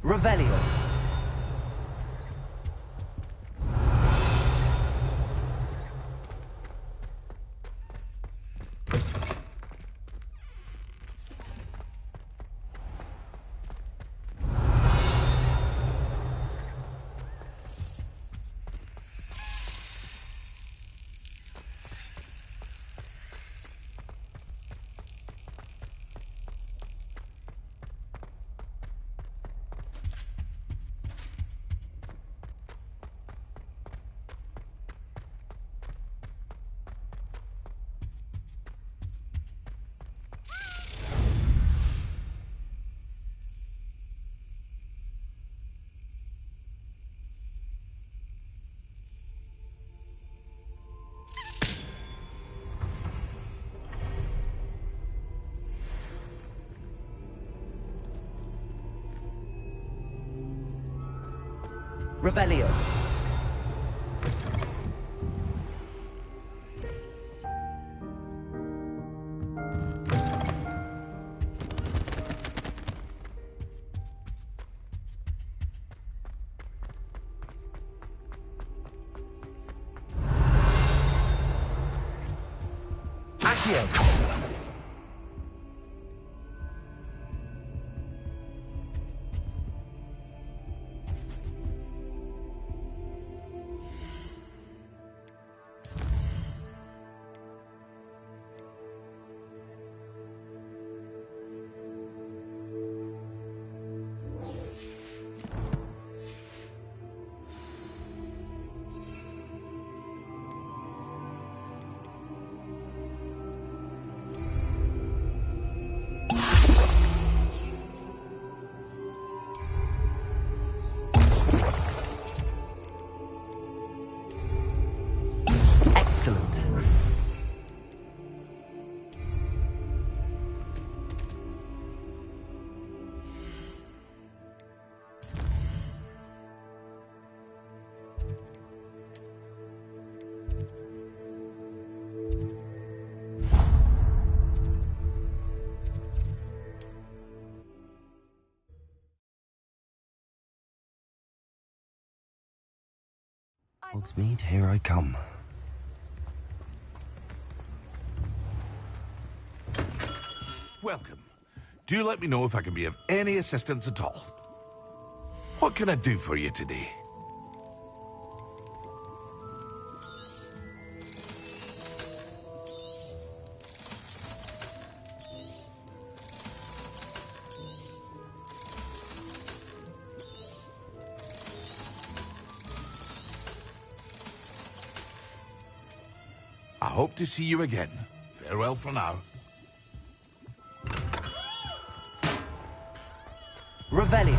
Revelio. Revelio. Accio. Excellent. Hogsmeade, here I come. Welcome. Do let me know if I can be of any assistance at all. What can I do for you today? I hope to see you again. Farewell for now. Revelio.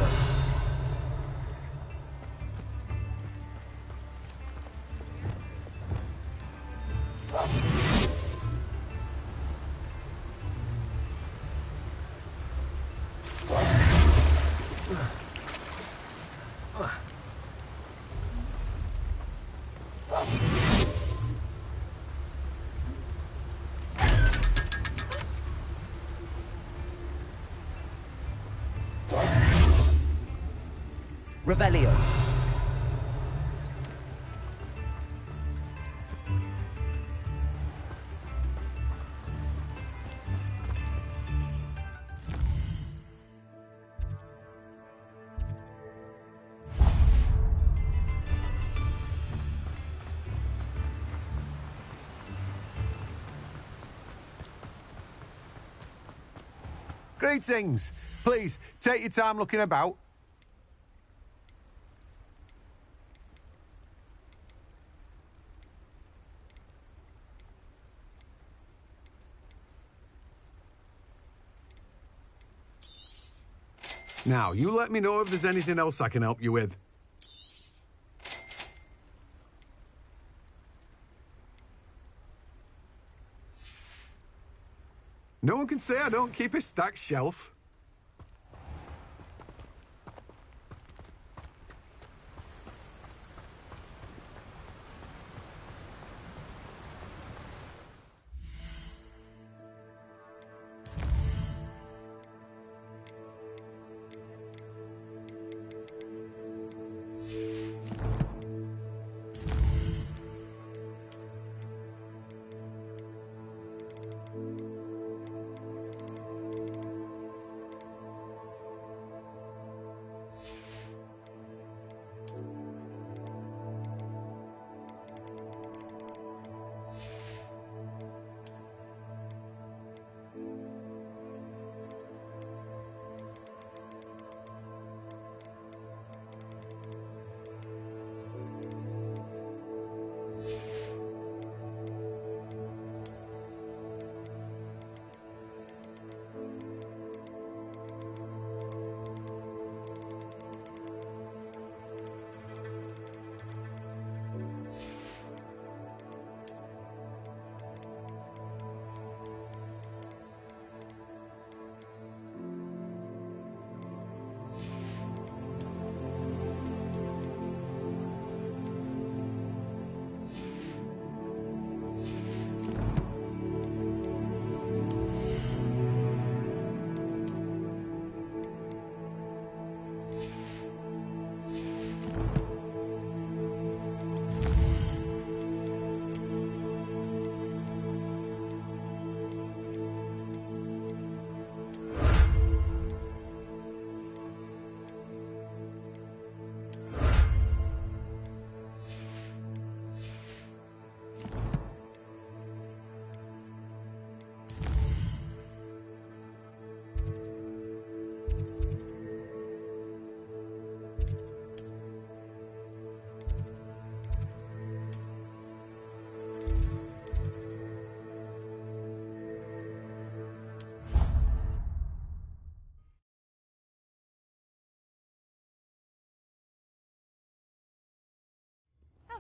Revelio. Greetings. Please, take your time looking about. Now, you let me know if there's anything else I can help you with. No one can say I don't keep a stacked shelf.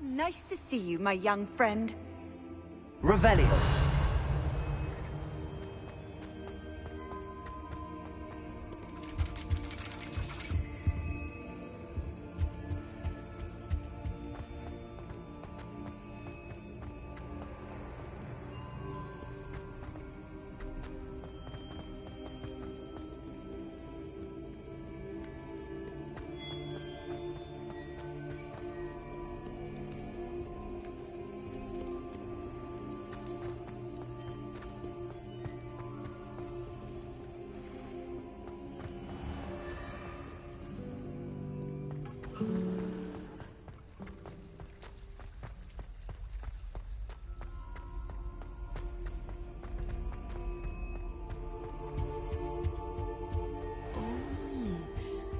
Nice to see you, my young friend. Revelio.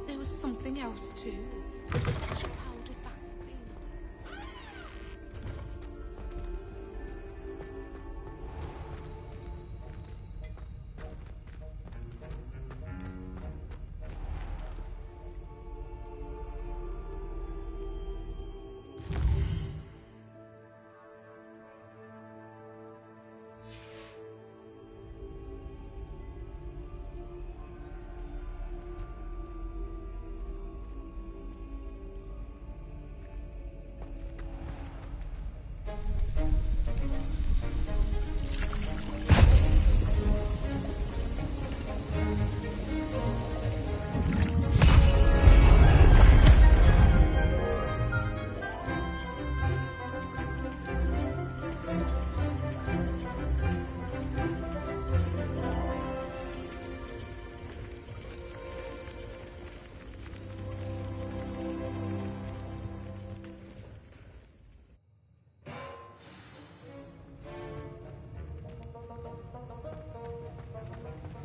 There was something else too. Special powdered bats being.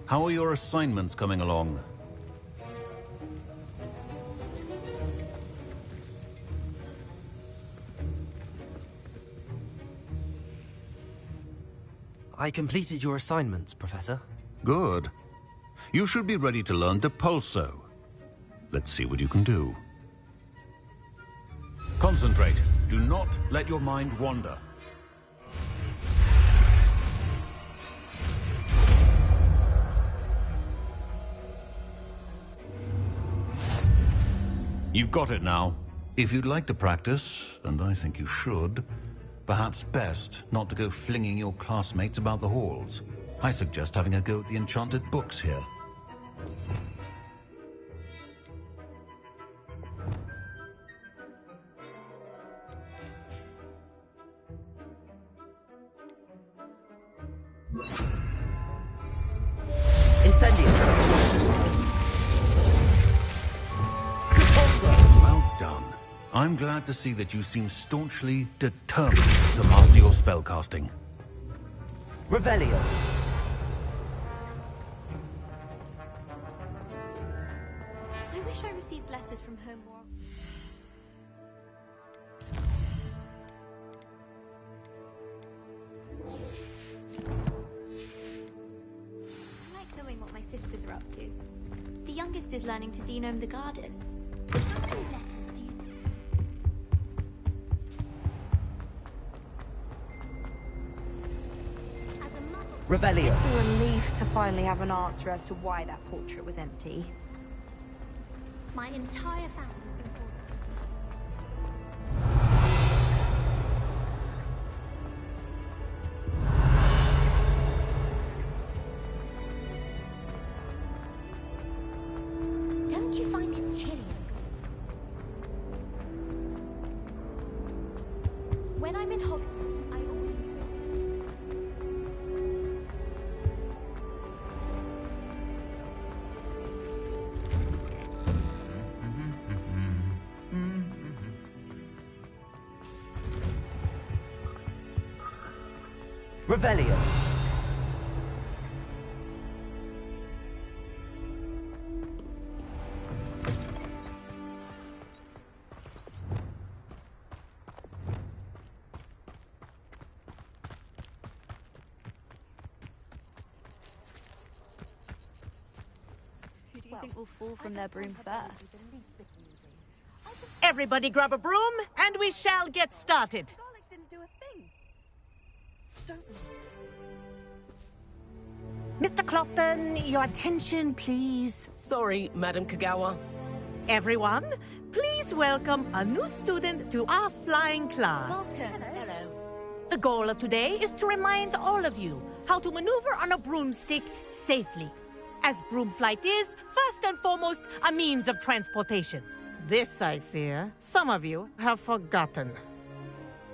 How are your assignments coming along? I completed your assignments, Professor. Good. You should be ready to learn Depulso. Let's see what you can do. Concentrate. Do not let your mind wander. You've got it now. If you'd like to practice, and I think you should, perhaps best not to go flinging your classmates about the halls. I suggest having a go at the enchanted books here. Incendio. Well done. I'm glad to see that you seem staunchly determined to master your spellcasting. Revelio. I wish I received letters from home more. I like knowing what my sisters are up to. The youngest is learning to genome the garden. How many letters do you... As a mother... Revelio. It's a relief to finally have an answer as to why that portrait was empty. My entire family has been called. Don't you find it chilly? When I'm in Hog, I always... Revelio. Who do you think will fall from their broom first? I could Everybody grab a broom, and we shall get started. Garlic didn't do a thing. Don't move. Mr. Clopton, your attention, please. Sorry, Madam Kagawa. Everyone, please welcome a new student to our flying class. Welcome. Hello. The goal of today is to remind all of you how to maneuver on a broomstick safely, as broom flight is, first and foremost, a means of transportation. This, I fear, some of you have forgotten.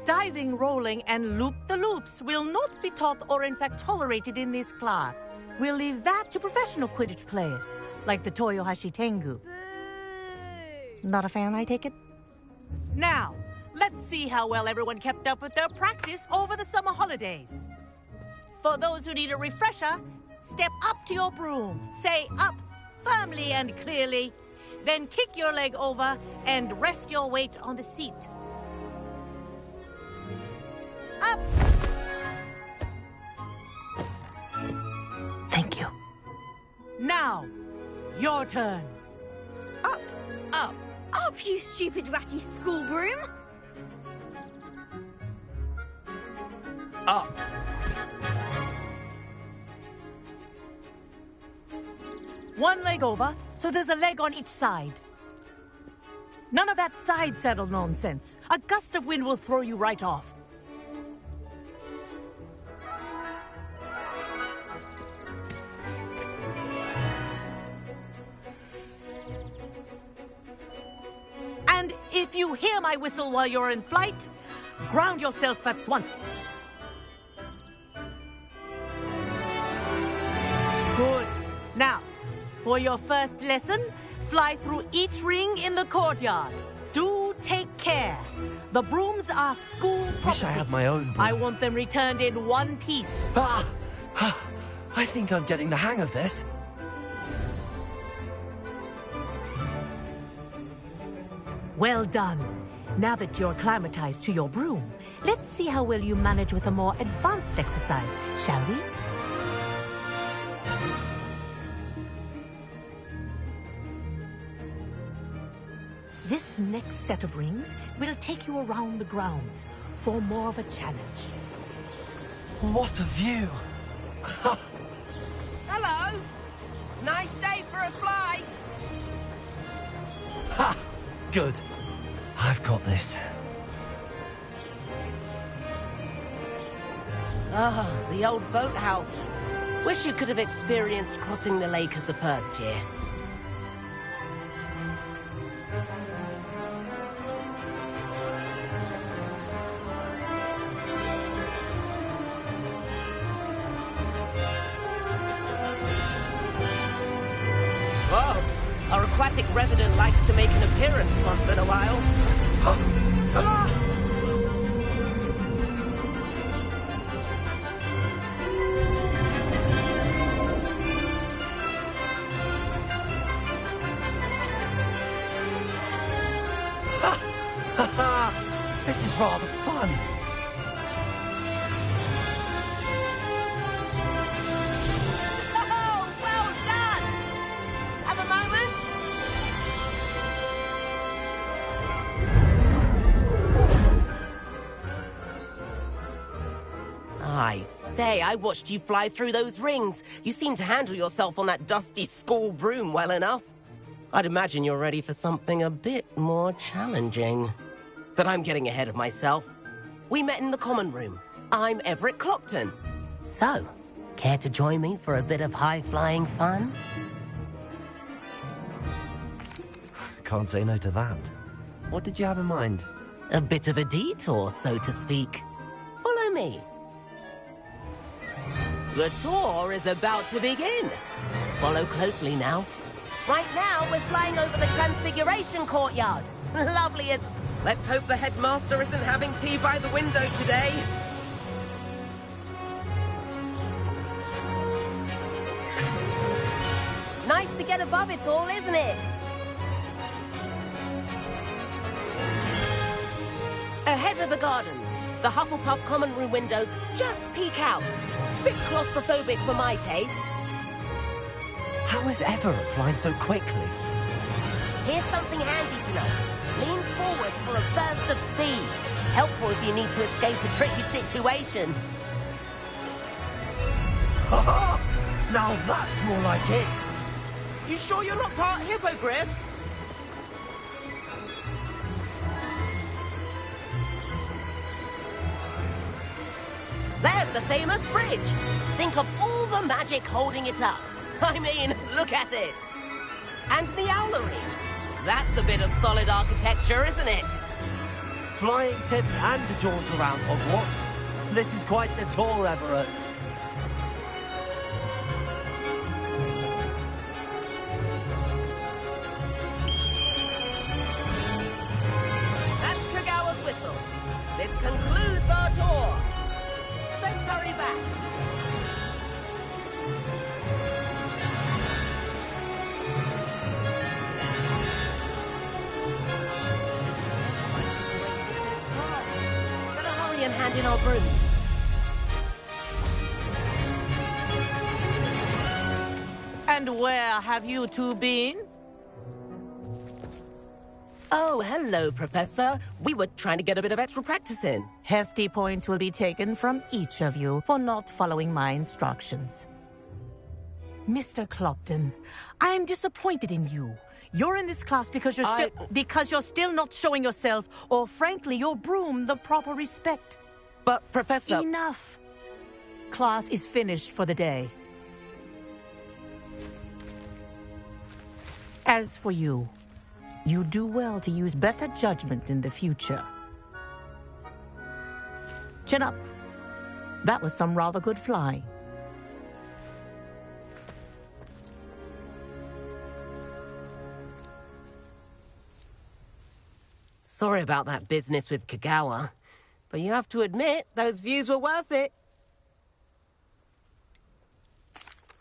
Diving, rolling, and loop-the-loops will not be taught or in fact tolerated in this class. We'll leave that to professional Quidditch players, like the Toyohashi Tengu. Not a fan, I take it? Now, let's see how well everyone kept up with their practice over the summer holidays. For those who need a refresher, step up to your broom, say up firmly and clearly, then kick your leg over and rest your weight on the seat. Up! Thank you. Now, your turn. Up. Up. Up, you stupid ratty school broom. Up. One leg over, so there's a leg on each side. None of that side saddle nonsense. A gust of wind will throw you right off. And if you hear my whistle while you're in flight, ground yourself at once. Good. Now, for your first lesson, fly through each ring in the courtyard. Do take care. The brooms are school property. Wish I had my own broom. I want them returned in one piece. Ah! I think I'm getting the hang of this. Well done. Now that you're acclimatized to your broom, let's see how well you manage with a more advanced exercise, shall we? This next set of rings will take you around the grounds for more of a challenge. What a view! Hello. Nice day for a flight. Ha! Good. I've got this. Ah, the old boathouse. Wish you could have experienced crossing the lake as a first year. Whoa, our aquatic resident likes to make an appearance once in a while. This is rather fun. Oh, well done! Have a moment? I say, I watched you fly through those rings. You seem to handle yourself on that dusty school broom well enough. I'd imagine you're ready for something a bit more challenging. But I'm getting ahead of myself. We met in the common room. I'm Everett Clopton. So, care to join me for a bit of high-flying fun? Can't say no to that. What did you have in mind? A bit of a detour, so to speak. Follow me. The tour is about to begin. Follow closely now. Right now, we're flying over the Transfiguration Courtyard. Lovely as... Let's hope the headmaster isn't having tea by the window today. Nice to get above it all, isn't it? Ahead of the gardens, the Hufflepuff common room windows just peek out. Bit claustrophobic for my taste. How is Everett flying so quickly? Here's something handy to know. Lean forward for a burst of speed. Helpful if you need to escape a tricky situation. Now that's more like it. You sure you're not part hippogriff? There's the famous bridge. Think of all the magic holding it up. I mean, look at it. And the owlery. That's a bit of solid architecture, isn't it? Flying tips and a jaunt around Hogwarts. This is quite the tour, Everett. That's Kagawa's whistle. This concludes our tour. Let's hurry back. Better hurry and hand in our brooms. And where have you two been? Oh, hello, Professor. We were trying to get a bit of extra practice in. Hefty points will be taken from each of you for not following my instructions. Mr. Clopton, I'm disappointed in you. You're in this class because you're still not showing yourself, or frankly, your broom the proper respect. But, Professor... Enough. Class is finished for the day. As for you, you do well to use better judgment in the future. Chin up. That was some rather good flying. Sorry about that business with Kagawa, but you have to admit, those views were worth it.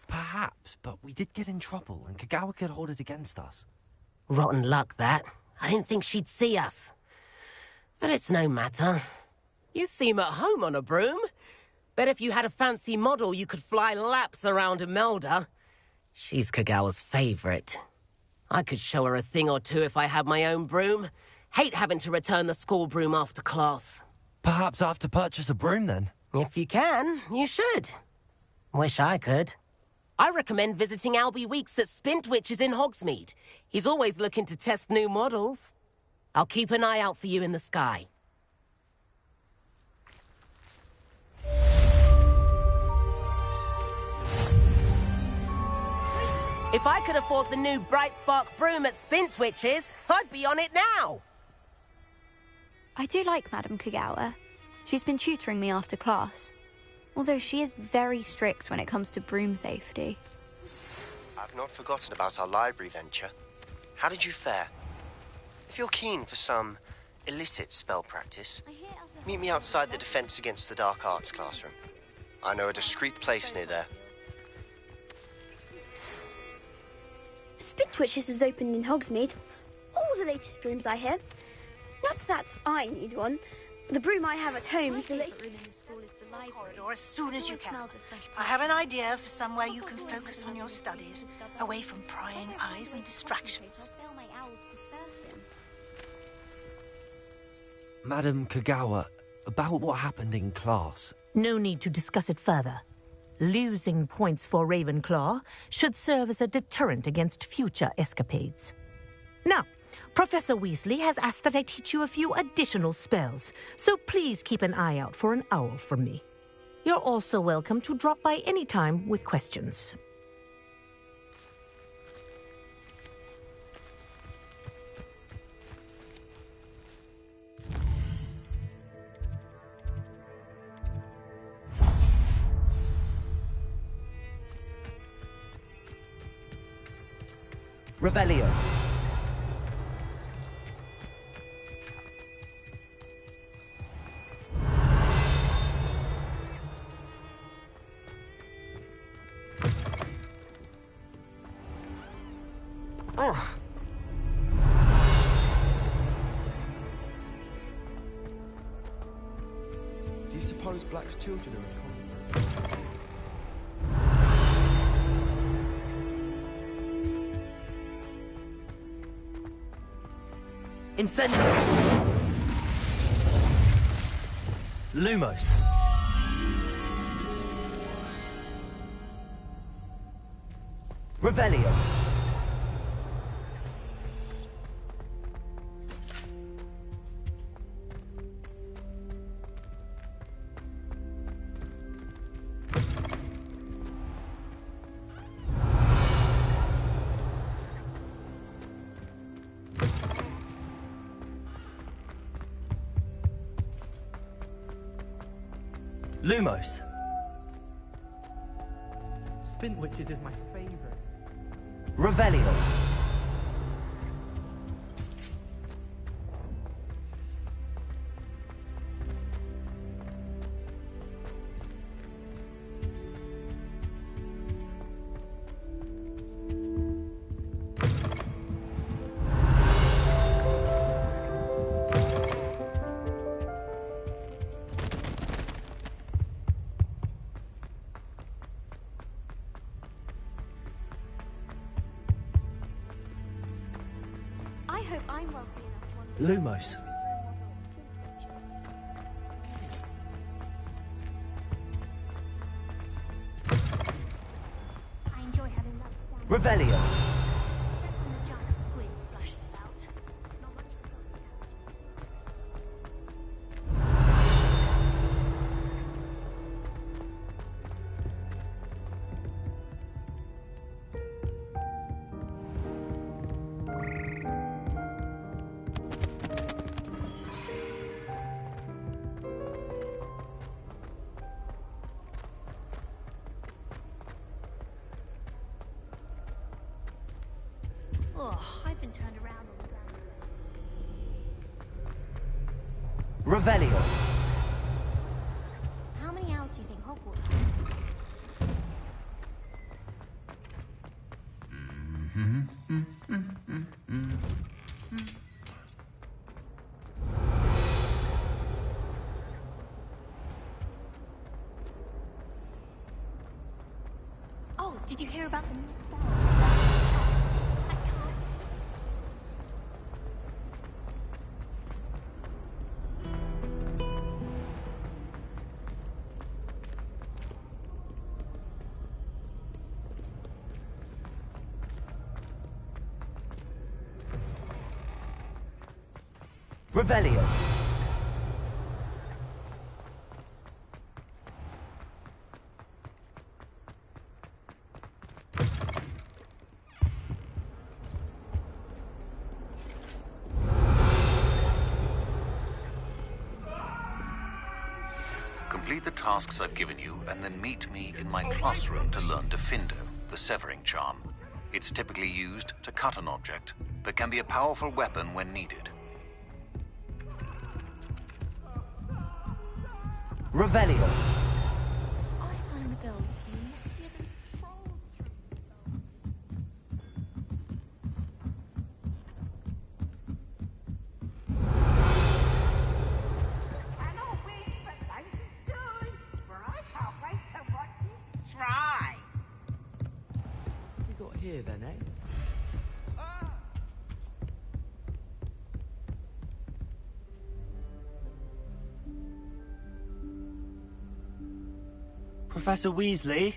Perhaps, but we did get in trouble, and Kagawa could hold it against us. Rotten luck, that. I didn't think she'd see us. But it's no matter. You seem at home on a broom. Bet if you had a fancy model, you could fly laps around Imelda. She's Kagawa's favorite. I could show her a thing or two if I had my own broom. Hate having to return the school broom after class. Perhaps I have to purchase a broom, then? If you can, you should. Wish I could. I recommend visiting Albie Weeks at Spintwitches in Hogsmeade. He's always looking to test new models. I'll keep an eye out for you in the sky. If I could afford the new Bright Spark broom at Spintwitches, I'd be on it now. I do like Madame Kagawa. She's been tutoring me after class. Although she is very strict when it comes to broom safety. I've not forgotten about our library venture. How did you fare? If you're keen for some illicit spell practice, meet me outside the Defense Against the Dark Arts classroom. I know a discreet place near there. Spintwitches has opened in Hogsmeade. All the latest brooms, I hear. Not that I need one. The broom I have at home is the latest. Corridor as soon as you can. I have an idea for somewhere you can focus on your studies, away from prying eyes and distractions. Madam Kagawa, about what happened in class. No need to discuss it further. Losing points for Ravenclaw should serve as a deterrent against future escapades. Now, Professor Weasley has asked that I teach you a few additional spells, so please keep an eye out for an owl from me. You're also welcome to drop by any time with questions. Revelio. Oh. Do you suppose Black's children are in common? Incendio! Lumos. Revelio. Lumos. Spin witches is my favourite. Revelio. I hope I'm wealthy enough one Lumos. I enjoy having that fun. Revelio. Except when the giant squid splashes about. Not much Oh, I've been turned around on the ground. Revelio. How many owls do you think Hogwarts has? Oh, did you hear about the new spell? I can't. Revelio. Complete the tasks I've given you, and then meet me in my classroom to learn Defindo, the severing charm. It's typically used to cut an object, but can be a powerful weapon when needed. Revelio. I find the girls' teams giving troll Try. What have we got here then, eh? Professor Weasley?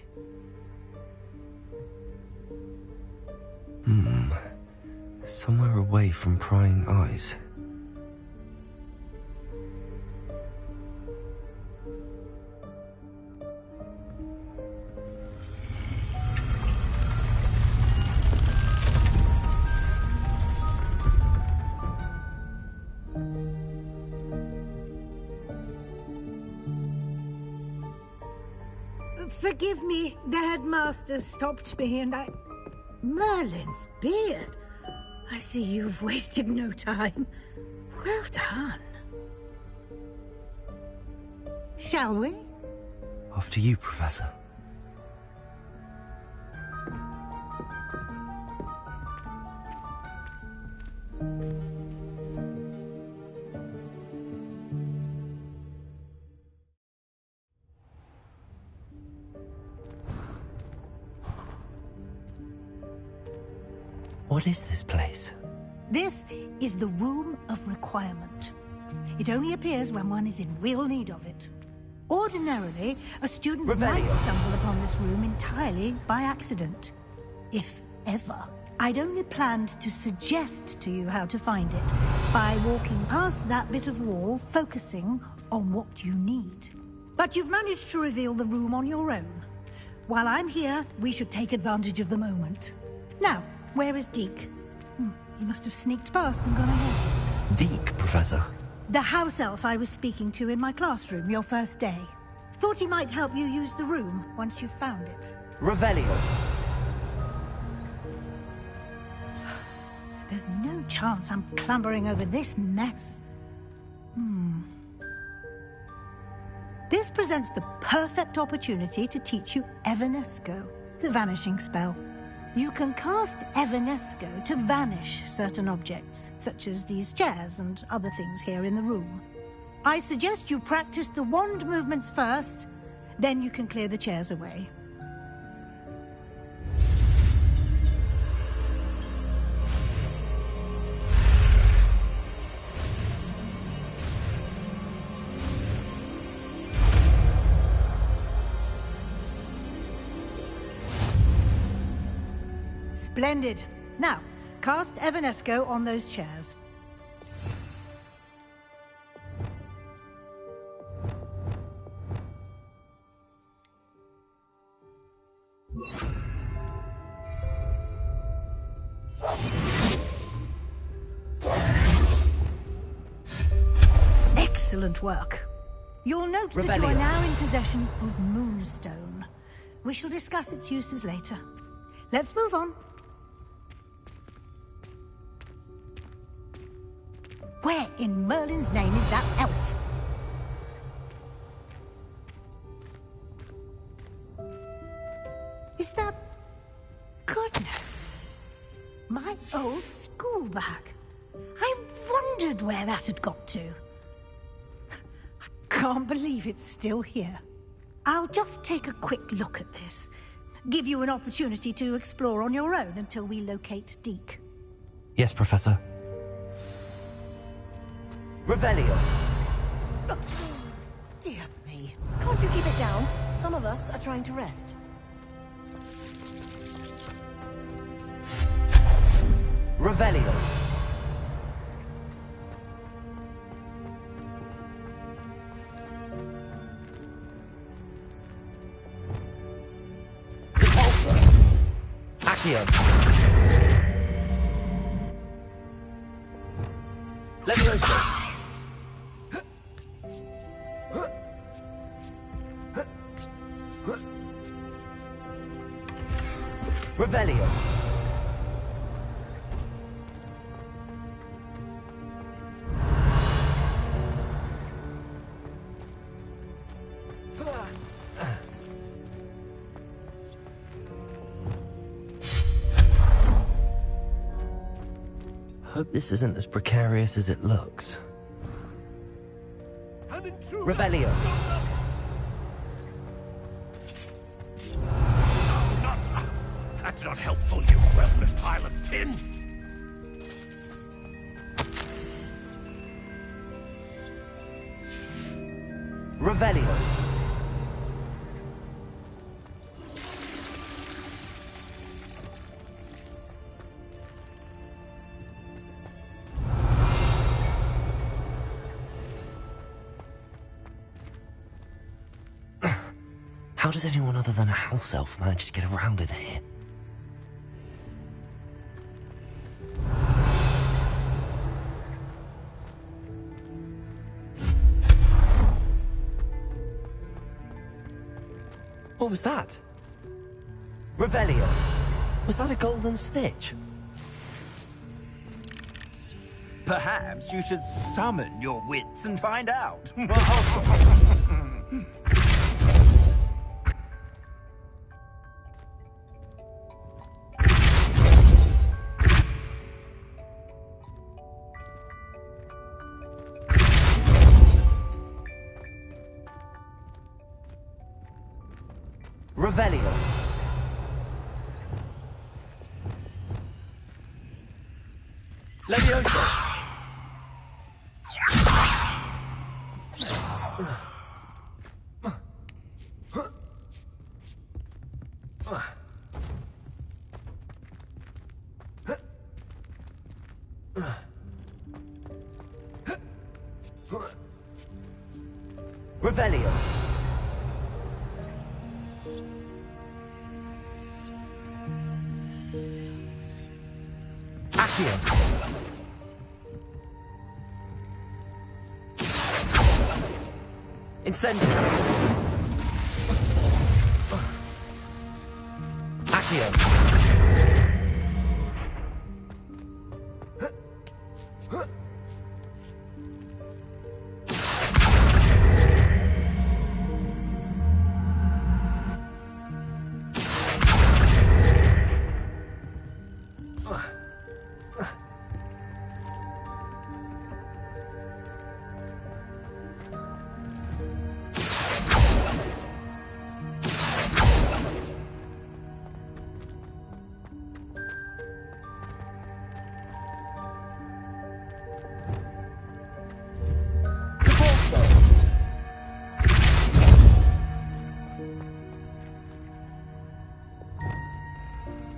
Somewhere away from prying eyes. Forgive me, the headmaster stopped me and I... Merlin's beard. I see you've wasted no time. Well done. Shall we? After you, Professor. What is this place? This is the Room of Requirement. It only appears when one is in real need of it. Ordinarily, a student might stumble upon this room entirely by accident. If ever. I'd only planned to suggest to you how to find it by walking past that bit of wall, focusing on what you need. But you've managed to reveal the room on your own. While I'm here, we should take advantage of the moment. Now, where is Deke? He must have sneaked past and gone ahead. Deke, Professor? The house elf I was speaking to in my classroom your first day. Thought he might help you use the room once you've found it. Revelio. There's no chance I'm clambering over this mess. This presents the perfect opportunity to teach you Evanesco, the vanishing spell. You can cast Evanesco to vanish certain objects, such as these chairs and other things here in the room. I suggest you practice the wand movements first, then you can clear the chairs away. Splendid. Now, cast Evanesco on those chairs. Excellent work. You'll note that you are now in possession of Moonstone. We shall discuss its uses later. Let's move on. Where in Merlin's name is that elf? Is that... Goodness. My old school bag. I wondered where that had got to. I can't believe it's still here. I'll just take a quick look at this. Give you an opportunity to explore on your own until we locate Deke. Yes, Professor. Revelio. Dear me. Can't you keep it down? Some of us are trying to rest. Revelio. Accio. Levioso. Revelio. Hope this isn't as precarious as it looks. Revelio. That's not helpful, you worthless pile of tin! Revelio. How does anyone other than a house elf manage to get around in here? What was that? Revelio. Was that a golden stitch? Perhaps you should summon your wits and find out. Revelio. Levioso! Revelio. Accio. Incendio. Accio.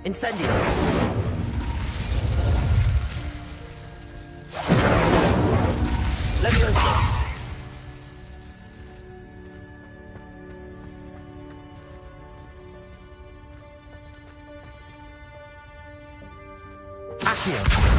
Incendio. Levioso. Accio.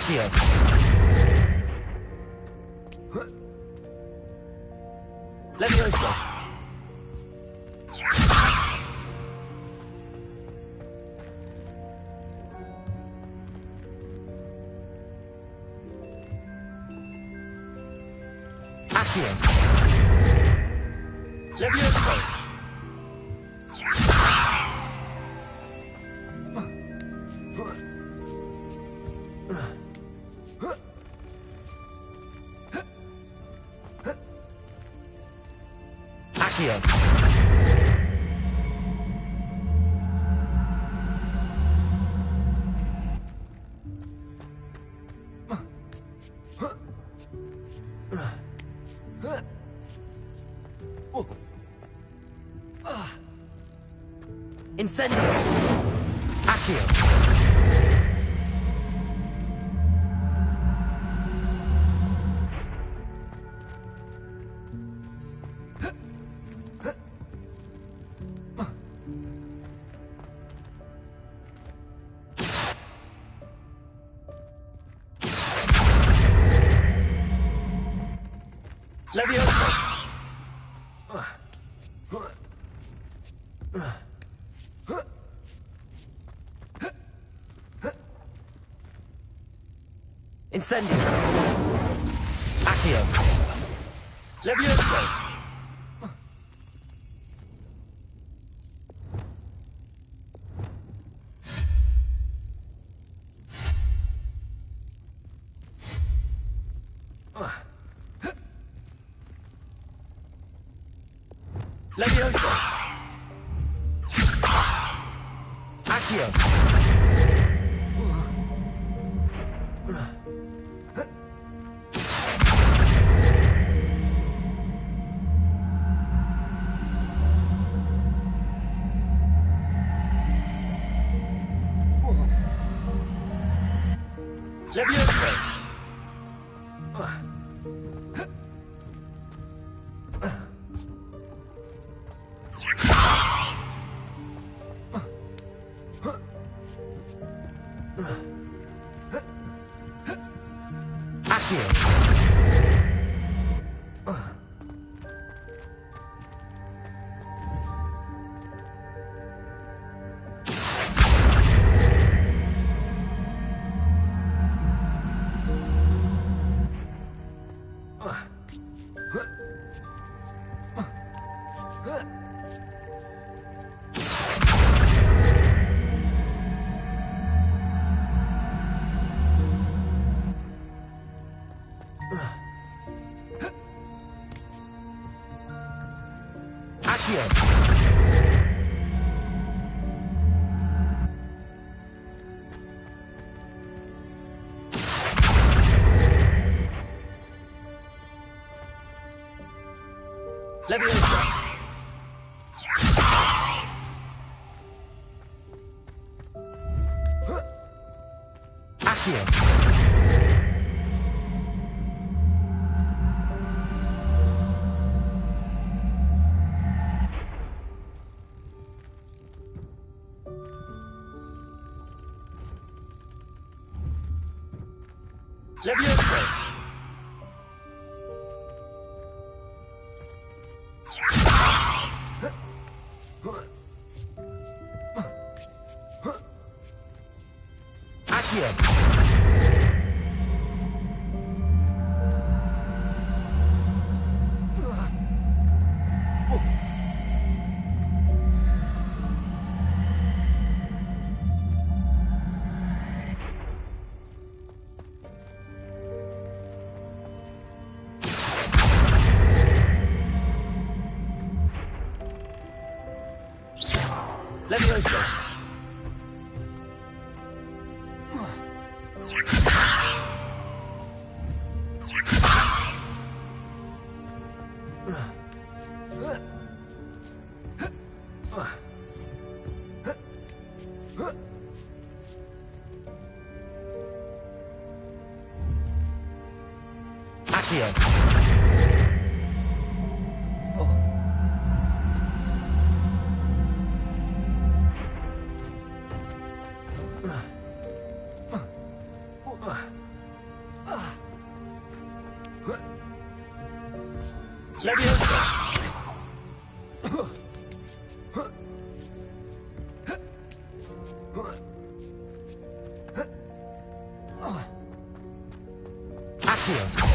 Accio. Levioso. Accio. Levioso. Incendio. Accio. Levioso. Incendio. Accio. Levioso. Levioso. Accio. Levioso. Levioso. Accio. Levioso. Levioso. Accio. Levioso. Accio.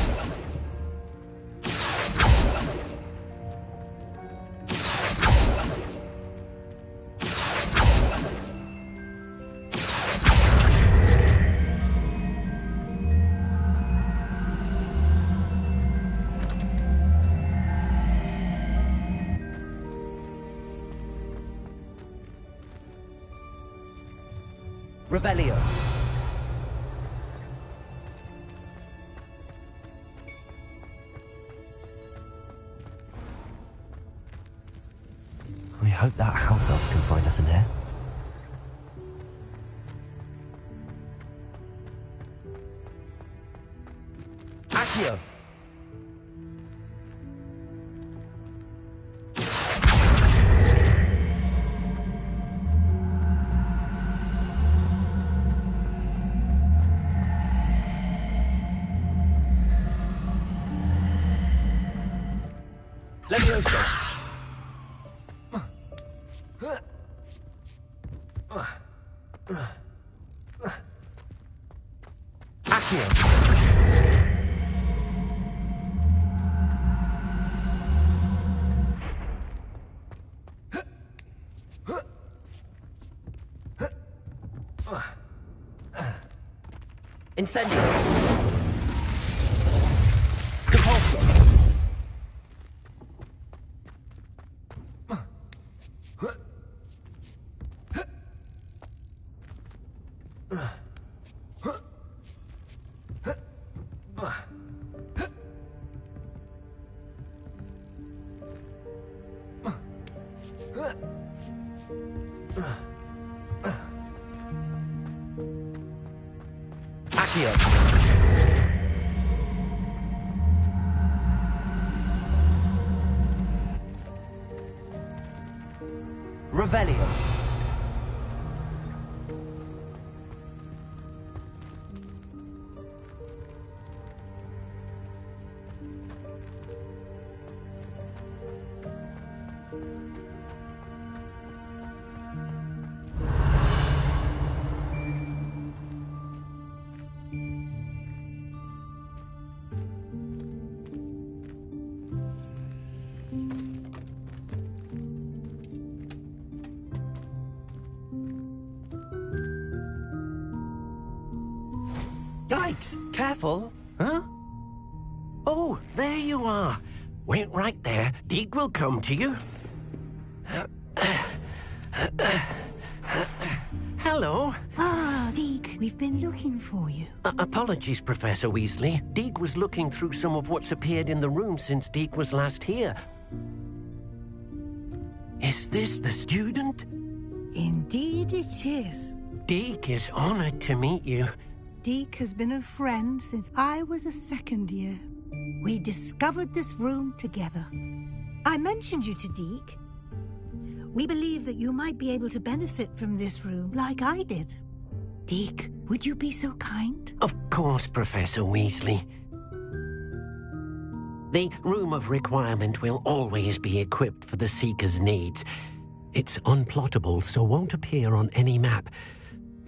Revelio. I hope that house elf can find us in here. Accio. Levioso. Accio. Incendio. Compulso. Accio. Revelio. Yikes! Careful! Huh? Oh, there you are. Wait right there. Deke will come to you. Hello. Ah, Deke, we've been looking for you. Apologies, Professor Weasley. Deke was looking through some of what's appeared in the room since Deke was last here. Is this the student? Indeed it is. Deke is honored to meet you. Deke has been a friend since I was a second year. We discovered this room together. I mentioned you to Deke. We believe that you might be able to benefit from this room like I did. Deke, would you be so kind? Of course, Professor Weasley. The Room of Requirement will always be equipped for the Seeker's needs. It's unplottable, so won't appear on any map.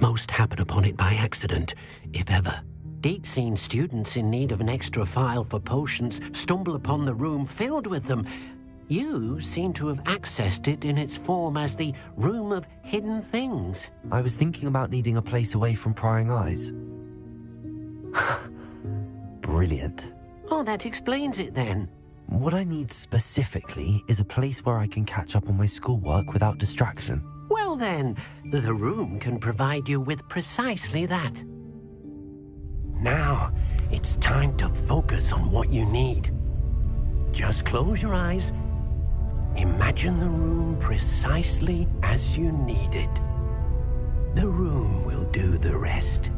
Most happen upon it by accident, if ever. Deke's seen students in need of an extra file for potions stumble upon the room filled with them. You seem to have accessed it in its form as the Room of Hidden Things. I was thinking about needing a place away from prying eyes. Brilliant. Oh, that explains it then. What I need specifically is a place where I can catch up on my schoolwork without distraction. Well then, the room can provide you with precisely that. Now, it's time to focus on what you need. Just close your eyes. Imagine the room precisely as you need it. The room will do the rest.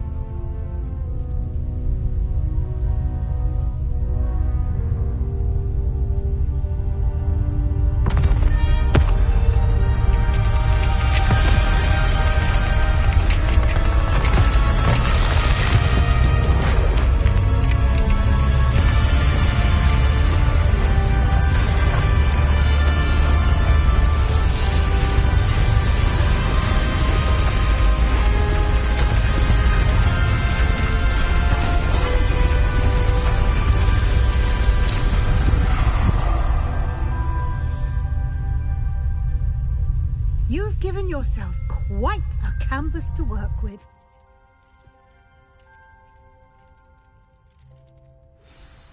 You've given yourself quite a canvas to work with.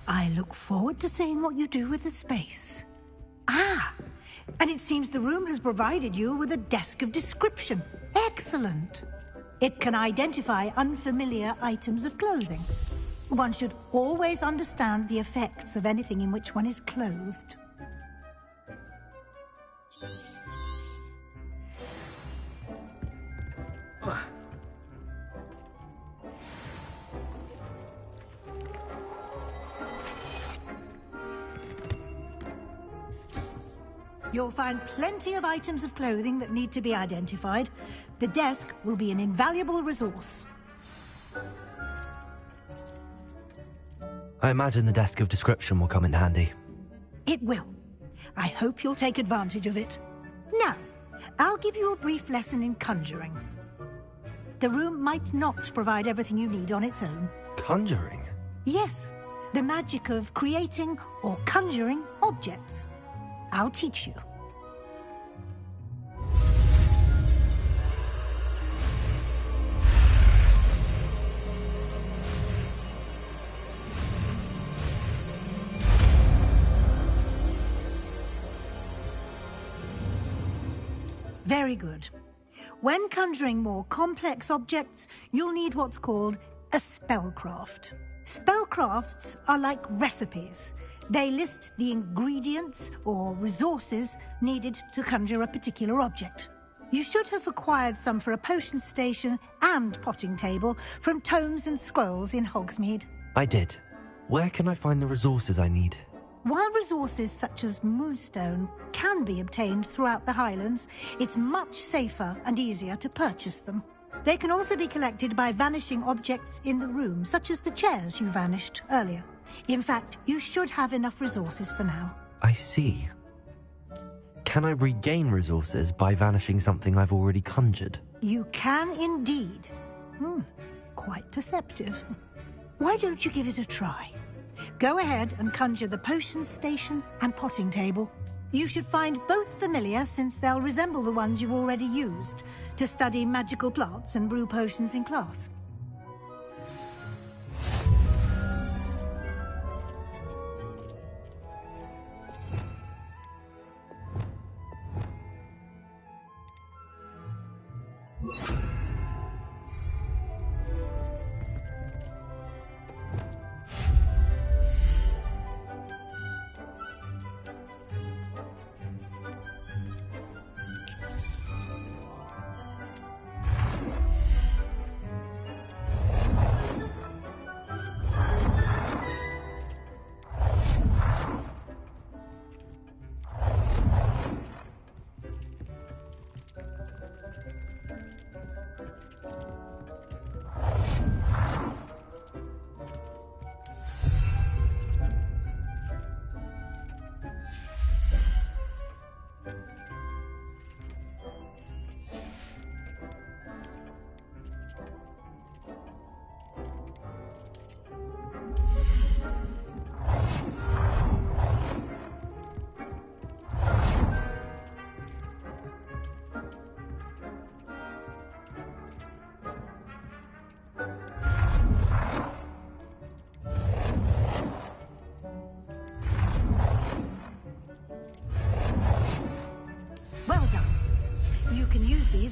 I look forward to seeing what you do with the space. Ah, and it seems the room has provided you with a desk of description. Excellent. It can identify unfamiliar items of clothing. One should always understand the effects of anything in which one is clothed. You'll find plenty of items of clothing that need to be identified. The desk will be an invaluable resource. I imagine the desk of description will come in handy. It will. I hope you'll take advantage of it. Now, I'll give you a brief lesson in conjuring. The room might not provide everything you need on its own. Conjuring? Yes, the magic of creating or conjuring objects. I'll teach you. Very good. When conjuring more complex objects, you'll need what's called a spellcraft. Spellcrafts are like recipes. They list the ingredients or resources needed to conjure a particular object. You should have acquired some for a potion station and potting table from tomes and scrolls in Hogsmeade. I did. Where can I find the resources I need? While resources such as moonstone can be obtained throughout the Highlands, it's much safer and easier to purchase them. They can also be collected by vanishing objects in the room, such as the chairs you vanished earlier. In fact, you should have enough resources for now. I see. Can I regain resources by vanishing something I've already conjured? You can indeed. Quite perceptive. Why don't you give it a try? Go ahead and conjure the potion station and potting table. You should find both familiar, since they'll resemble the ones you've already used to study magical plants and brew potions in class.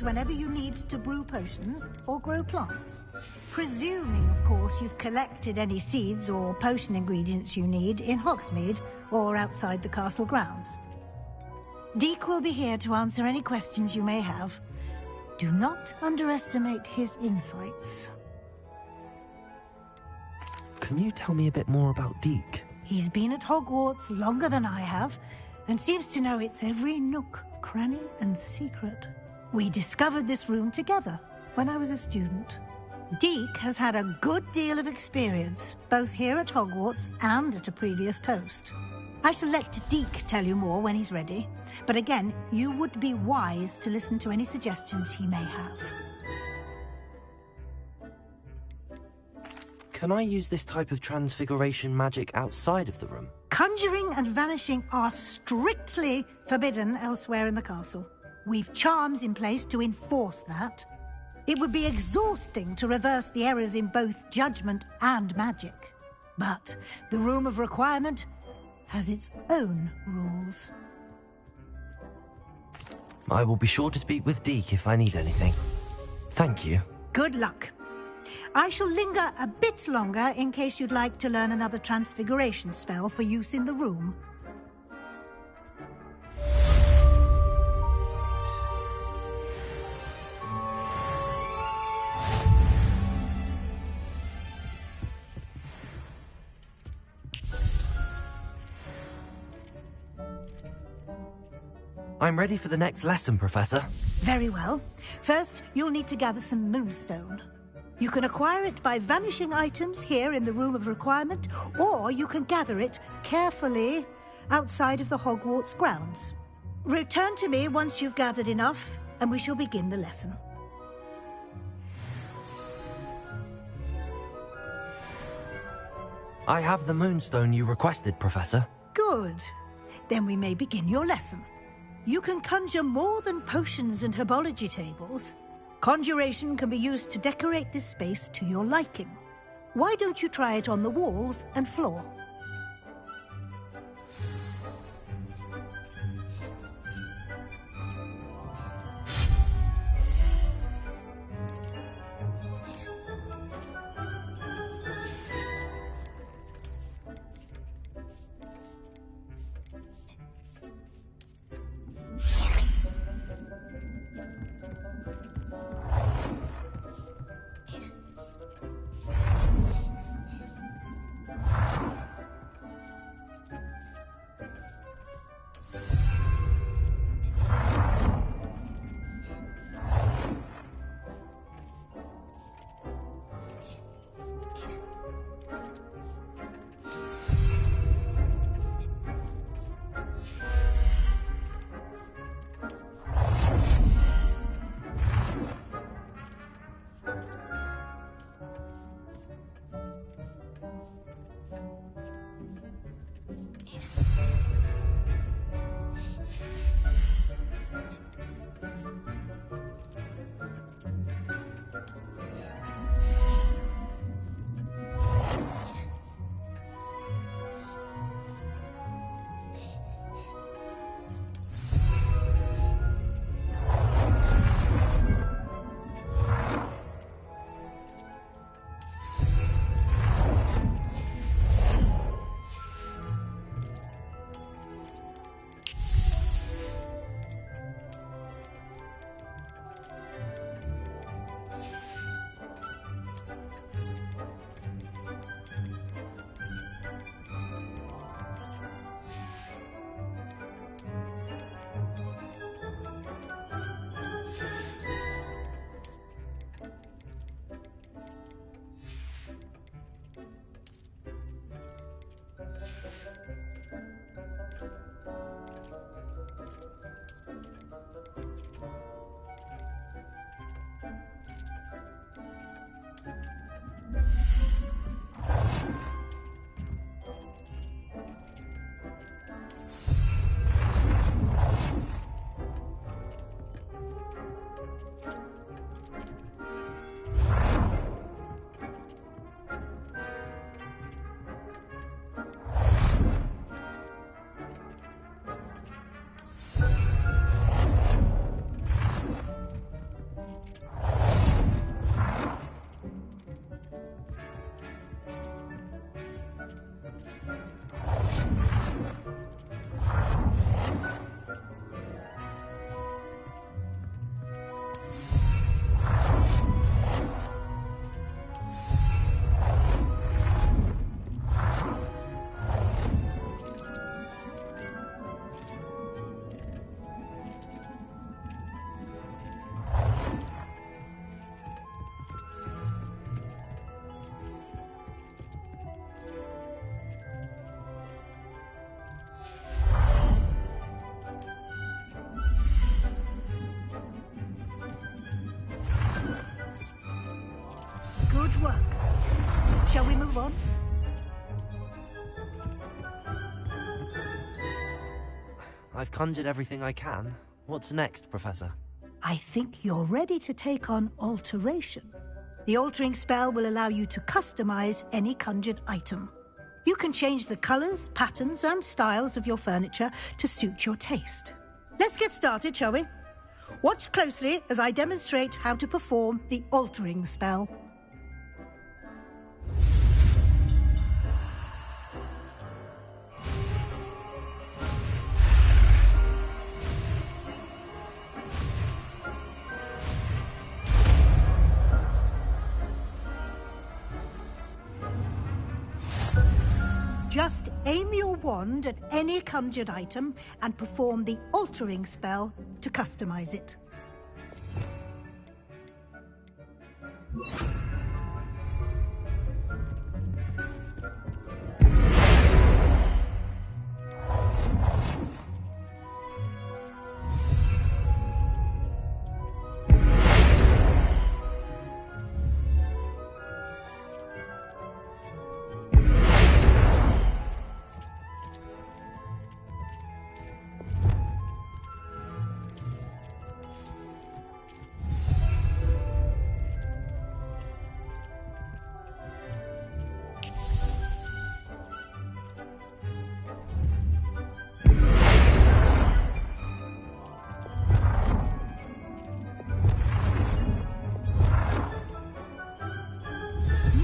Whenever you need to brew potions or grow plants. Presuming, of course, you've collected any seeds or potion ingredients you need in Hogsmeade or outside the castle grounds. Deek will be here to answer any questions you may have. Do not underestimate his insights. Can you tell me a bit more about Deek? He's been at Hogwarts longer than I have, and seems to know its every nook, cranny, and secret. We discovered this room together when I was a student. Deek has had a good deal of experience, both here at Hogwarts and at a previous post. I shall let Deek tell you more when he's ready, but again, you would be wise to listen to any suggestions he may have. Can I use this type of transfiguration magic outside of the room? Conjuring and vanishing are strictly forbidden elsewhere in the castle. We've charms in place to enforce that. It would be exhausting to reverse the errors in both judgment and magic. But the Room of Requirement has its own rules. I will be sure to speak with Deek if I need anything. Thank you. Good luck. I shall linger a bit longer in case you'd like to learn another transfiguration spell for use in the room. I'm ready for the next lesson, Professor. Very well. First, you'll need to gather some moonstone. You can acquire it by vanishing items here in the Room of Requirement, or you can gather it carefully outside of the Hogwarts grounds. Return to me once you've gathered enough, and we shall begin the lesson. I have the moonstone you requested, Professor. Good. Then we may begin your lesson. You can conjure more than potions and herbology tables. Conjuration can be used to decorate this space to your liking. Why don't you try it on the walls and floor? Good work. Shall we move on? I've conjured everything I can. What's next, Professor? I think you're ready to take on alteration. The altering spell will allow you to customize any conjured item. You can change the colors, patterns, and styles of your furniture to suit your taste. Let's get started, shall we? Watch closely as I demonstrate how to perform the altering spell. Just aim your wand at any conjured item and perform the altering spell to customize it.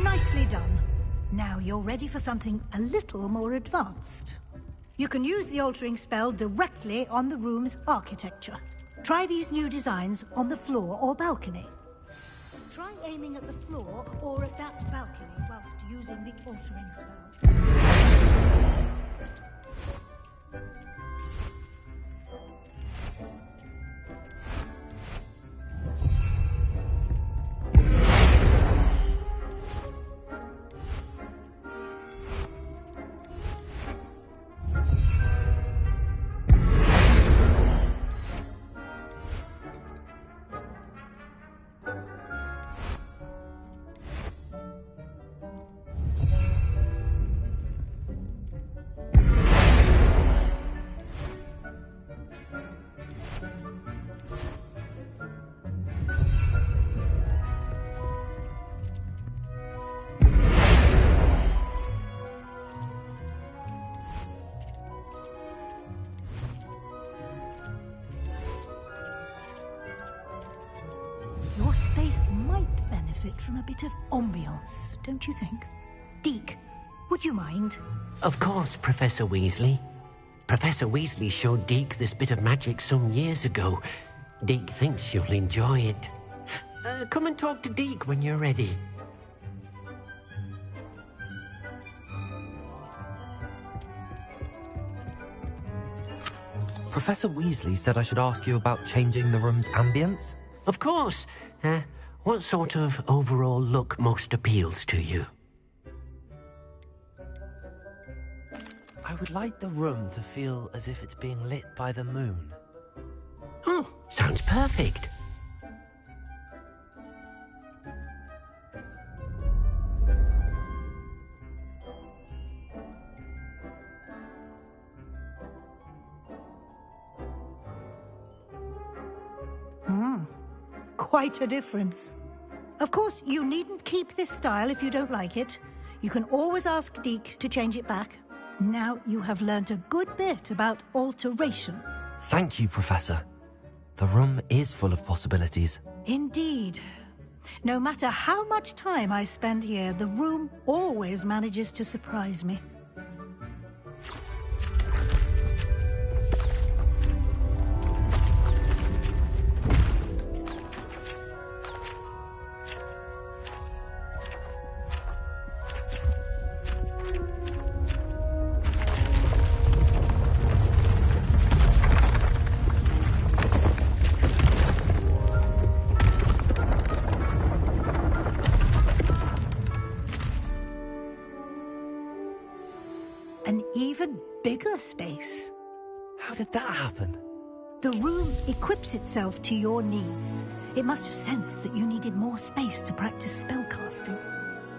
Nicely done. Now you're ready for something a little more advanced. You can use the altering spell directly on the room's architecture. Try these new designs on the floor or balcony. Try aiming at the floor or at that balcony whilst using the altering spell. Your space might benefit from a bit of ambiance, don't you think? Deke, would you mind? Of course, Professor Weasley. Professor Weasley showed Deke this bit of magic some years ago. Deke thinks you'll enjoy it. Come and talk to Deke when you're ready. Professor Weasley said I should ask you about changing the room's ambience? Of course. What sort of overall look most appeals to you? I would like the room to feel as if it's being lit by the moon. Oh, sounds perfect. Quite a difference. Of course, you needn't keep this style if you don't like it. You can always ask Deke to change it back. Now you have learnt a good bit about alteration. Thank you, Professor. The room is full of possibilities. Indeed. No matter how much time I spend here, the room always manages to surprise me. An even bigger space. How did that happen? The room equips itself to your needs. It must have sensed that you needed more space to practice spellcasting.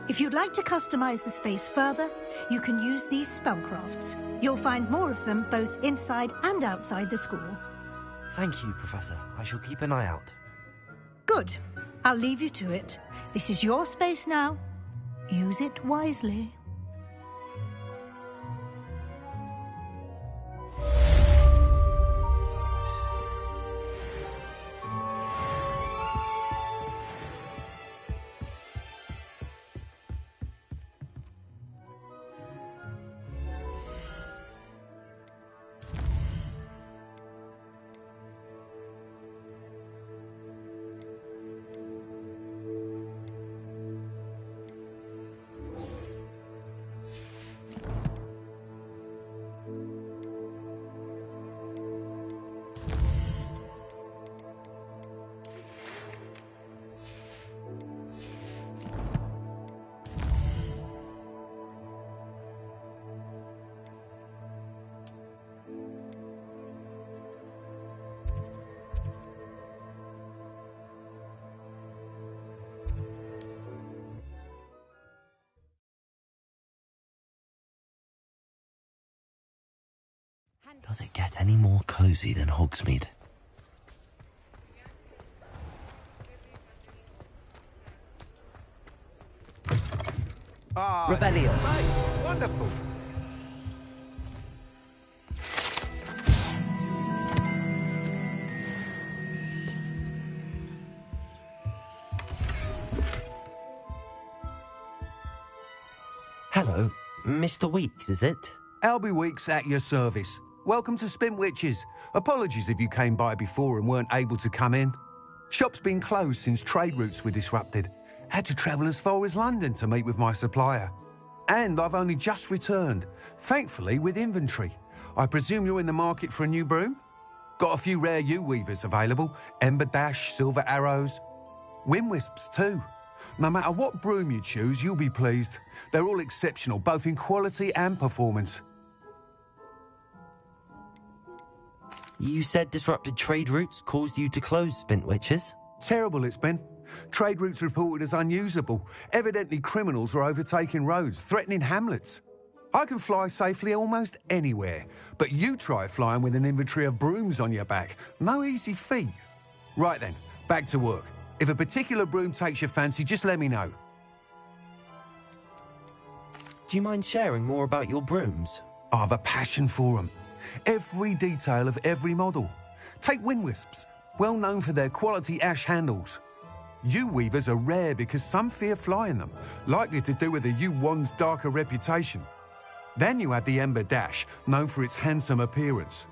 If you'd like to customize the space further, you can use these spellcrafts. You'll find more of them both inside and outside the school. Thank you, Professor. I shall keep an eye out. Good. I'll leave you to it. This is your space now. Use it wisely. Does it get any more cosy than Hogsmeade? Revelio. Nice. Wonderful. Hello, Mr. Weeks, is it? Albie Weeks at your service. Welcome to Spintwitches. Apologies if you came by before and weren't able to come in. Shop's been closed since trade routes were disrupted. Had to travel as far as London to meet with my supplier. And I've only just returned, thankfully with inventory. I presume you're in the market for a new broom? Got a few rare yew-weavers available. Ember Dash, Silver Arrows. Wind Wisps too. No matter what broom you choose, you'll be pleased. They're all exceptional, both in quality and performance. You said disrupted trade routes caused you to close Spintwitches? Terrible it's been. Trade routes reported as unusable. Evidently criminals were overtaking roads, threatening hamlets. I can fly safely almost anywhere, but you try flying with an inventory of brooms on your back. No easy feat. Right then, back to work. If a particular broom takes your fancy, just let me know. Do you mind sharing more about your brooms? I have a passion for them. Every detail of every model. Take Wind Wisps, well known for their quality ash handles. Yew-weavers are rare because some fear flying them, likely to do with the yew wand's darker reputation. Then you have the Ember Dash, known for its handsome appearance.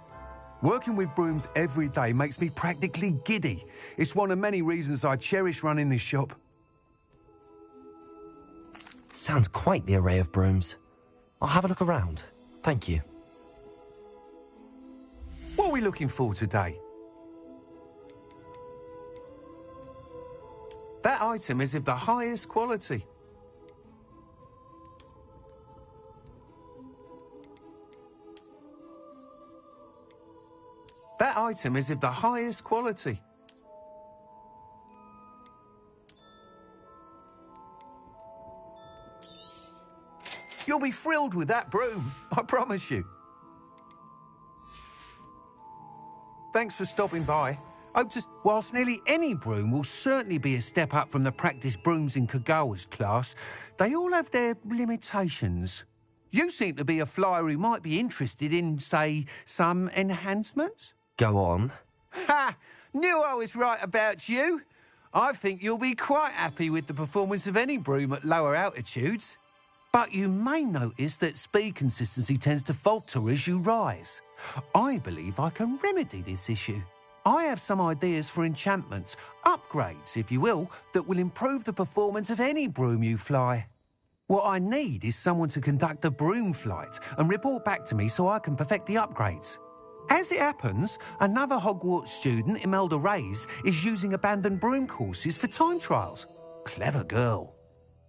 Working with brooms every day makes me practically giddy. It's one of many reasons I cherish running this shop. Sounds quite the array of brooms. I'll have a look around. Thank you. What are we looking for today? That item is of the highest quality. That item is of the highest quality. You'll be thrilled with that broom, I promise you. Thanks for stopping by. Whilst nearly any broom will certainly be a step up from the practice brooms in Kagawa's class, they all have their limitations. You seem to be a flyer who might be interested in, say, some enhancements? Go on. Ha! Knew I was right about you. I think you'll be quite happy with the performance of any broom at lower altitudes. But you may notice that speed consistency tends to falter as you rise. I believe I can remedy this issue. I have some ideas for enchantments, upgrades, if you will, that will improve the performance of any broom you fly. What I need is someone to conduct a broom flight and report back to me so I can perfect the upgrades. As it happens, another Hogwarts student, Imelda Reyes, is using abandoned broom courses for time trials. Clever girl.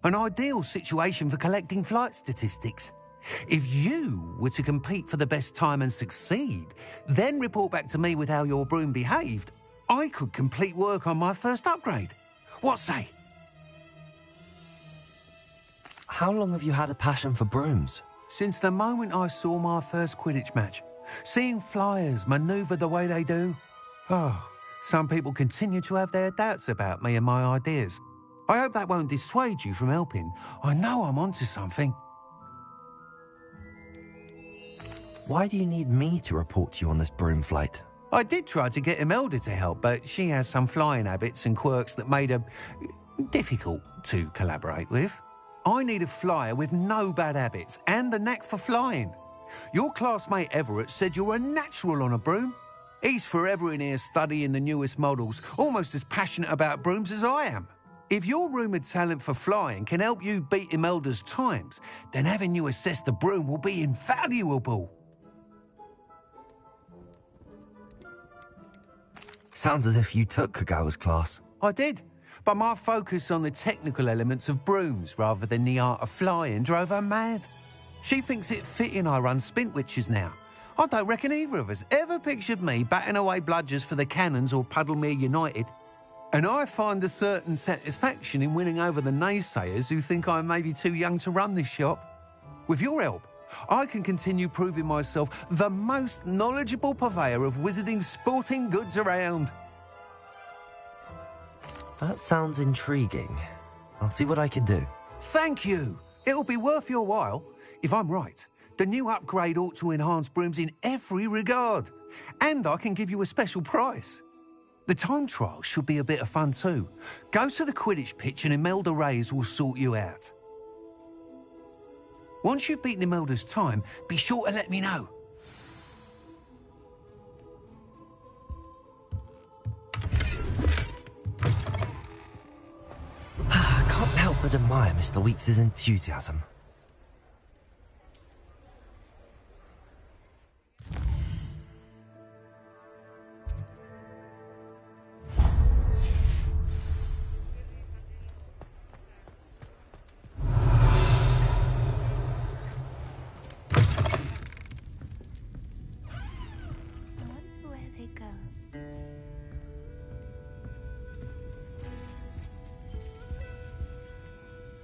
An ideal situation for collecting flight statistics. If you were to compete for the best time and succeed, then report back to me with how your broom behaved, I could complete work on my first upgrade. What say? How long have you had a passion for brooms? Since the moment I saw my first Quidditch match. Seeing flyers manoeuvre the way they do. Oh, some people continue to have their doubts about me and my ideas. I hope that won't dissuade you from helping. I know I'm onto something. Why do you need me to report to you on this broom flight? I did try to get Imelda to help, but she has some flying habits and quirks that made her difficult to collaborate with. I need a flyer with no bad habits and the knack for flying. Your classmate Everett said you're a natural on a broom. He's forever in here studying the newest models, almost as passionate about brooms as I am. If your rumoured talent for flying can help you beat Imelda's times, then having you assess the broom will be invaluable. Sounds as if you took Kagawa's class. I did, but my focus on the technical elements of brooms rather than the art of flying drove her mad. She thinks it fitting I run Spintwitches now. I don't reckon either of us ever pictured me batting away bludgers for the Cannons or Puddlemere United. And I find a certain satisfaction in winning over the naysayers who think I'm maybe too young to run this shop. With your help, I can continue proving myself the most knowledgeable purveyor of wizarding sporting goods around. That sounds intriguing. I'll see what I can do. Thank you. It'll be worth your while. If I'm right, the new upgrade ought to enhance brooms in every regard. And I can give you a special price. The time trial should be a bit of fun too. Go to the Quidditch pitch and Imelda Reyes will sort you out. Once you've beaten Imelda's time, be sure to let me know. I can't help but admire Mr. Weeks' enthusiasm.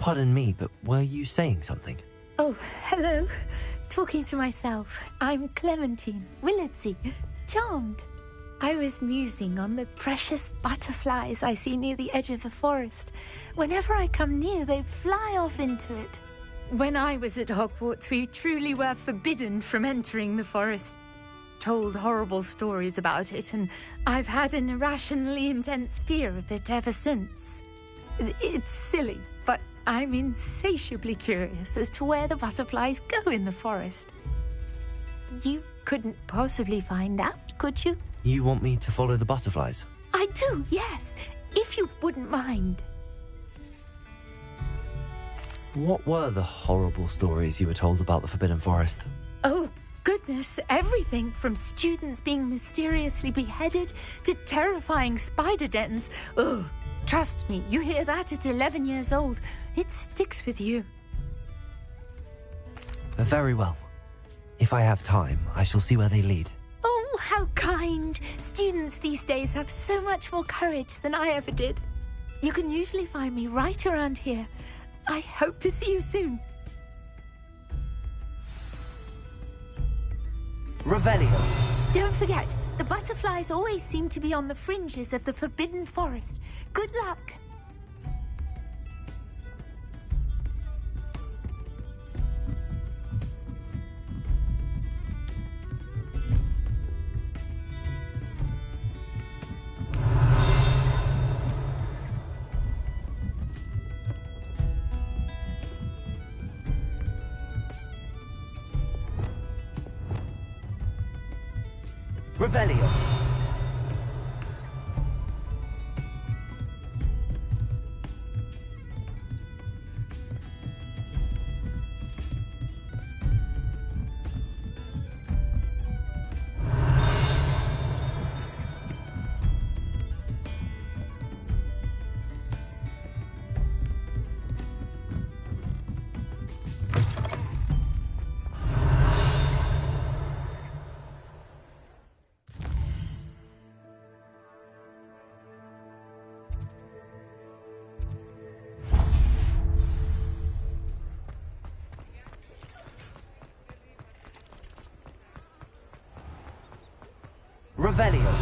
Pardon me, but were you saying something? Oh, hello. Talking to myself. I'm Clementine Willardsey. Charmed. I was musing on the precious butterflies I see near the edge of the forest. Whenever I come near, they fly off into it. When I was at Hogwarts, we truly were forbidden from entering the forest. Told horrible stories about it, and I've had an irrationally intense fear of it ever since. It's silly, but I'm insatiably curious as to where the butterflies go in the forest. You couldn't possibly find out, could you? You want me to follow the butterflies? I do, yes, if you wouldn't mind. What were the horrible stories you were told about the Forbidden Forest? Oh, goodness, everything from students being mysteriously beheaded to terrifying spider dens. Ugh. Trust me, you hear that at 11 years old, it sticks with you. Very well. If I have time, I shall see where they lead. Oh, how kind. Students these days have so much more courage than I ever did. You can usually find me right around here. I hope to see you soon. Revelio. Don't forget, the butterflies always seem to be on the fringes of the Forbidden Forest. Good luck. Revelio. Revelio.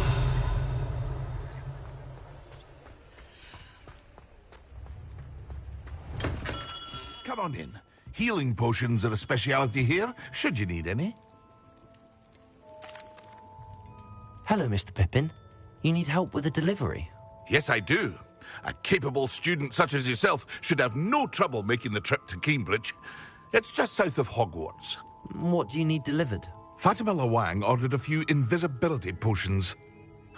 Come on in. Healing potions are a speciality here, should you need any. Hello, Mr. Pippin. You need help with a delivery? Yes, I do. A capable student such as yourself should have no trouble making the trip to Cambridge. It's just south of Hogwarts. What do you need delivered? Fatima Lawang ordered a few invisibility potions.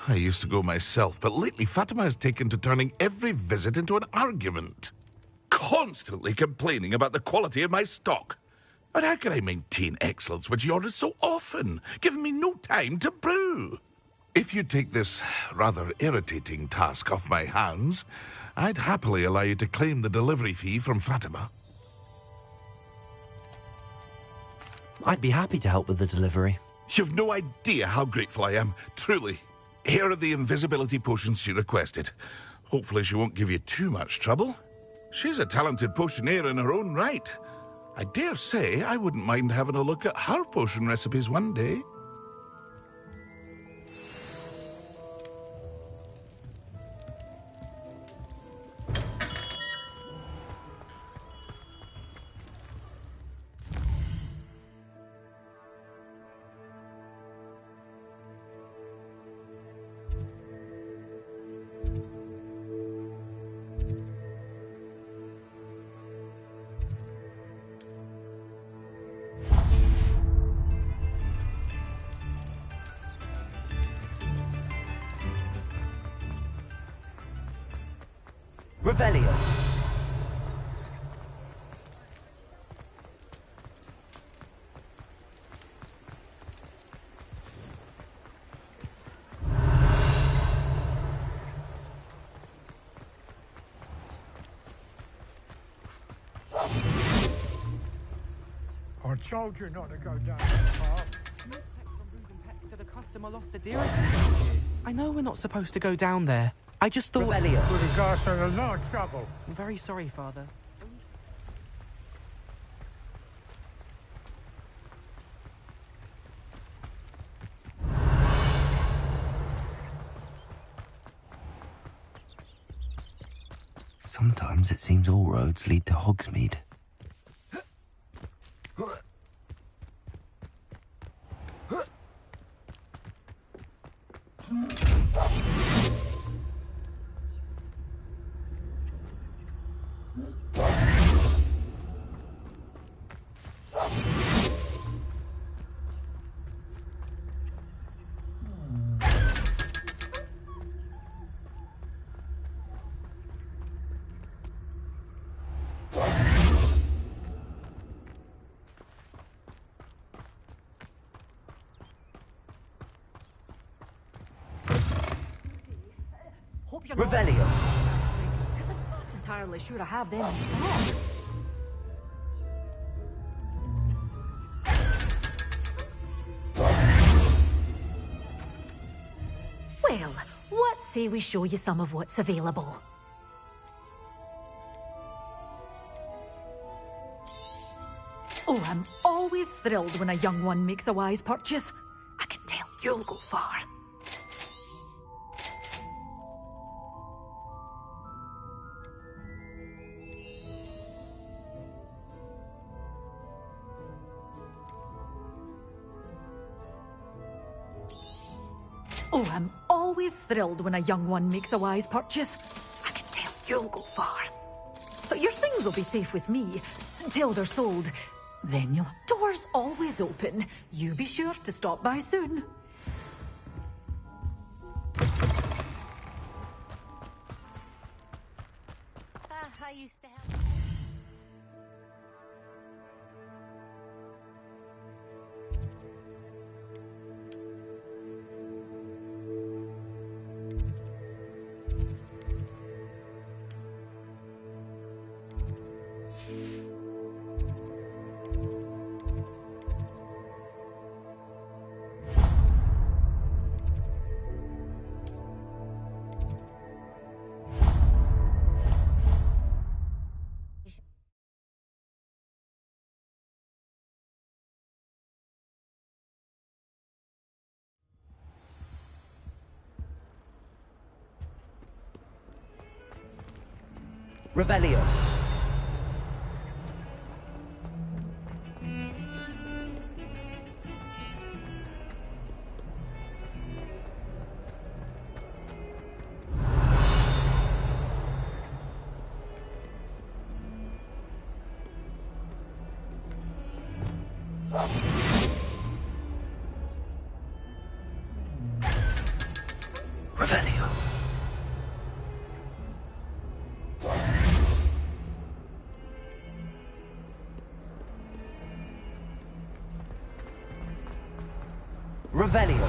I used to go myself, but lately Fatima has taken to turning every visit into an argument. Constantly complaining about the quality of my stock. But how can I maintain excellence when she orders so often, giving me no time to brew? If you take this rather irritating task off my hands, I'd happily allow you to claim the delivery fee from Fatima. I'd be happy to help with the delivery. You've no idea how grateful I am, truly. Here are the invisibility potions she requested. Hopefully she won't give you too much trouble. She's a talented potioneer in her own right. I dare say I wouldn't mind having a look at her potion recipes one day. Revelio. I told you not to go down that path. The customer lost a deer. I know we're not supposed to go down there. I just thought... Revelio. Would have got us in a lot of trouble. I'm very sorry, Father. Sometimes it seems all roads lead to Hogsmeade. Revelio. Because I'm not entirely sure I have them in stock. Well, what say we show you some of what's available? Oh, I'm always thrilled when a young one makes a wise purchase. I can tell you'll go far. Oh, I'm always thrilled when a young one makes a wise purchase. I can tell you'll go far. But your things will be safe with me until they're sold. Then your door's always open. You be sure to stop by soon. I used to help. Revelio. Revelio. Revelio.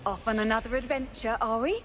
Off on another adventure, are we?